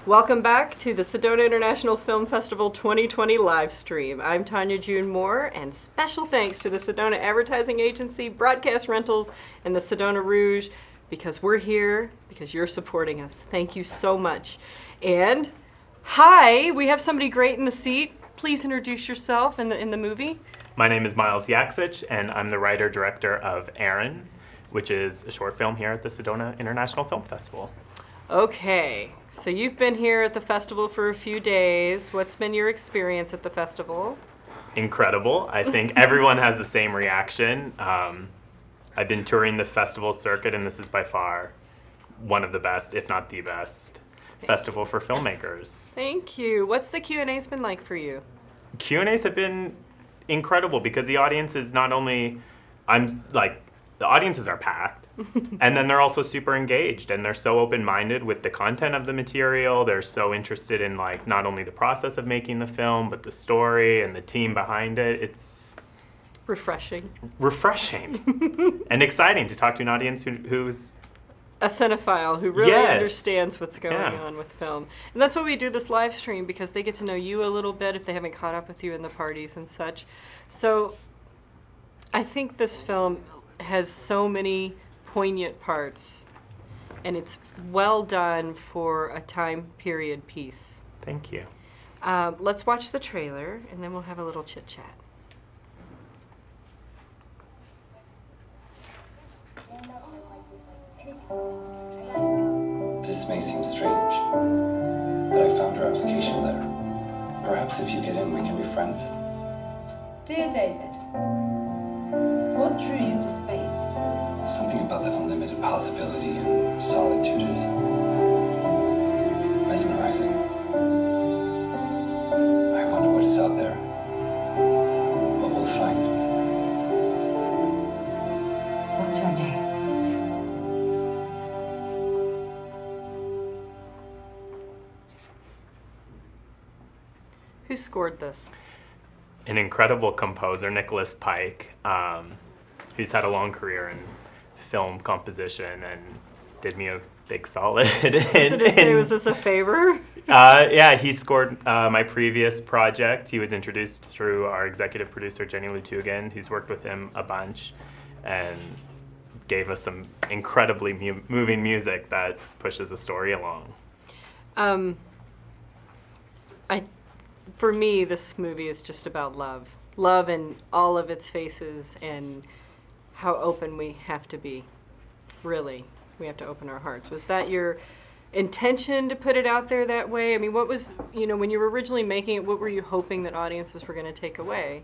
Welcome back to the Sedona International Film Festival 2020 live stream. I'm Tanya June Moore, and special thanks to the Sedona Advertising Agency, Broadcast Rentals, and the Sedona Rouge, because we're here, because you're supporting us. Thank you so much. And hi, we have somebody great in the seat. Please introduce yourself in the movie. My name is Myles Yaksich, and I'm the writer-director of ERIN, which is a short film here at the Sedona International Film Festival. Okay, so you've been here at the festival for a few days. What's been your experience at the festival? Incredible. I think everyone has the same reaction. I've been touring the festival circuit, and this is by far one of the best, if not the best, festival for filmmakers. Thank you. What's the Q&A's been like for you? Q&A's have been incredible because the audience is not only, the audiences are packed, and then they're also super engaged, and they're so open-minded with the content of the material. They're so interested in not only the process of making the film, but the story and the team behind it. It's refreshing and exciting to talk to an audience who's a cinephile who really Yes. understands what's going on with film. And that's why we do this live stream, because they get to know you a little bit if they haven't caught up with you in the parties and such. So I think this film has so many poignant parts, and it's well done for a time period piece. Thank you. Let's watch the trailer, and then we'll have a little chit-chat. This may seem strange, but I found your application letter. Perhaps if you get in, we can be friends. Dear David, what drew you to space? Something about that unlimited possibility and solitude is mesmerizing. I wonder what is out there. What we'll find. What's your name? Who scored this? An incredible composer, Nicholas Pike, who's had a long career in film composition and did me a big solid. Was this a favor? Yeah, he scored my previous project. He was introduced through our executive producer, Jenny Lutugan, who's worked with him a bunch, and gave us some incredibly moving music that pushes the story along. For me, this movie is just about love. Love in all of its faces, and how open we have to be. Really, we have to open our hearts. Was that your intention to put it out there that way? I mean, what was, when you were originally making it, what were you hoping that audiences were going to take away?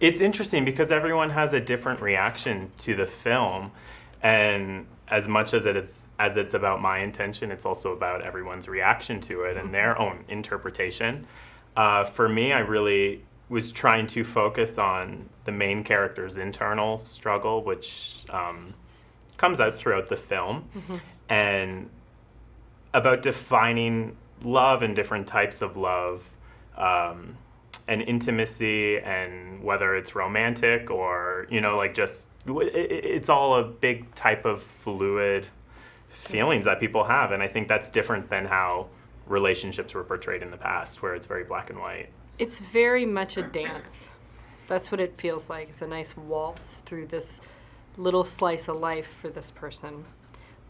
It's interesting because everyone has a different reaction to the film, and as much as it's about my intention, it's also about everyone's reaction to it and their own interpretation. For me, I really was trying to focus on the main character's internal struggle, which comes out throughout the film, and about defining love and different types of love, and intimacy, and whether it's romantic or, it's all a big type of fluid feelings that people have. And I think that's different than how relationships were portrayed in the past, where it's very black and white. It's very much a dance. That's what it feels like. It's a nice waltz through this little slice of life for this person.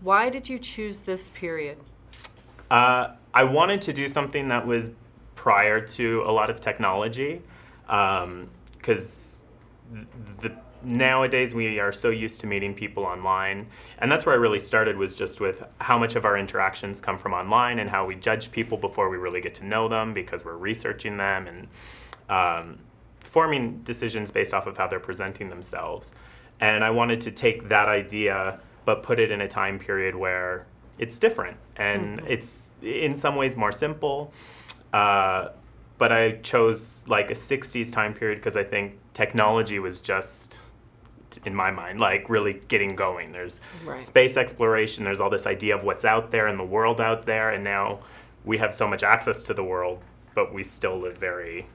Why did you choose this period? I wanted to do something that was prior to a lot of technology, because nowadays we are so used to meeting people online, and that's where I really started, was just with how much of our interactions come from online and how we judge people before we really get to know them, because we're researching them and forming decisions based off of how they're presenting themselves. And I wanted to take that idea but put it in a time period where it's different, and it's in some ways more simple, but I chose a 60s time period because I think technology was just, in my mind, really getting going. There's space exploration, there's all this idea of what's out there in the world out there, and now we have so much access to the world, but we still live very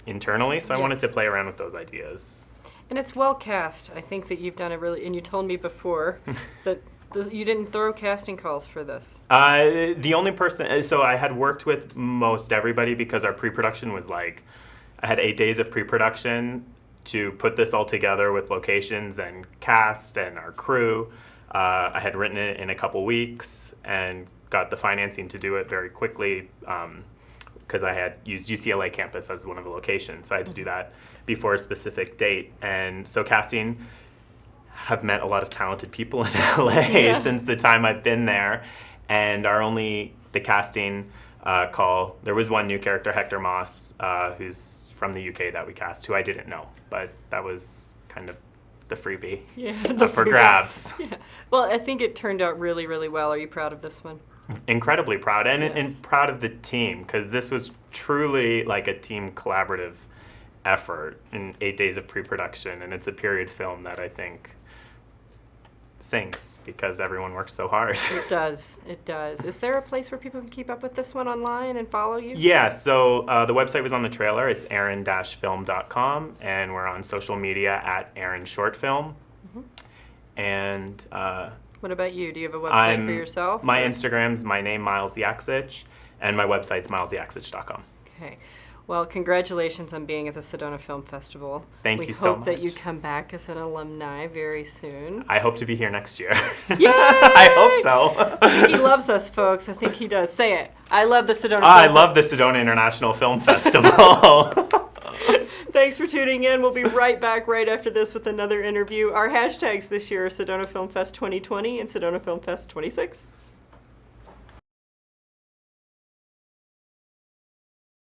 internally, so I wanted to play around with those ideas. And it's well cast. I think that you've done and you told me before that You didn't throw casting calls for this. The only person, so I had worked with most everybody because our pre-production was I had 8 days of pre-production to put this all together with locations and cast and our crew. I had written it in a couple weeks and got the financing to do it very quickly because I had used UCLA campus as one of the locations. So I had to do that before a specific date. And so casting have met a lot of talented people in LA since the time I've been there. And the casting call, there was one new character, Hector Moss, who's from the UK that we cast, who I didn't know, but that was kind of the freebie for grabs. Yeah. Well, I think it turned out really, really well. Are you proud of this one? Incredibly proud, and, Yes. and proud of the team, because this was truly like a team collaborative effort in 8 days of pre-production, and it's a period film that I think sinks because everyone works so hard. It does. It does. Is there a place where people can keep up with this one online and follow you? Yeah, so the website was on the trailer. It's erin-film.com, and we're on social media at Erin Short Film. And What about you? Do you have a website for yourself? my Instagram's my name, Myles Yaksich, and my website's mylesyakich.com. Okay. Well, congratulations on being at the Sedona Film Festival. Thank you so We hope that you much. come back as an alumni very soon. I hope to be here next year. Yay! I hope so. He loves us, folks. I think he does. Say it. I love the Sedona I Film love the Sedona International Film Festival. Thanks for tuning in. We'll be right back right after this with another interview. Our hashtags this year are Sedona Film Fest 2020 and Sedona Film Fest 26.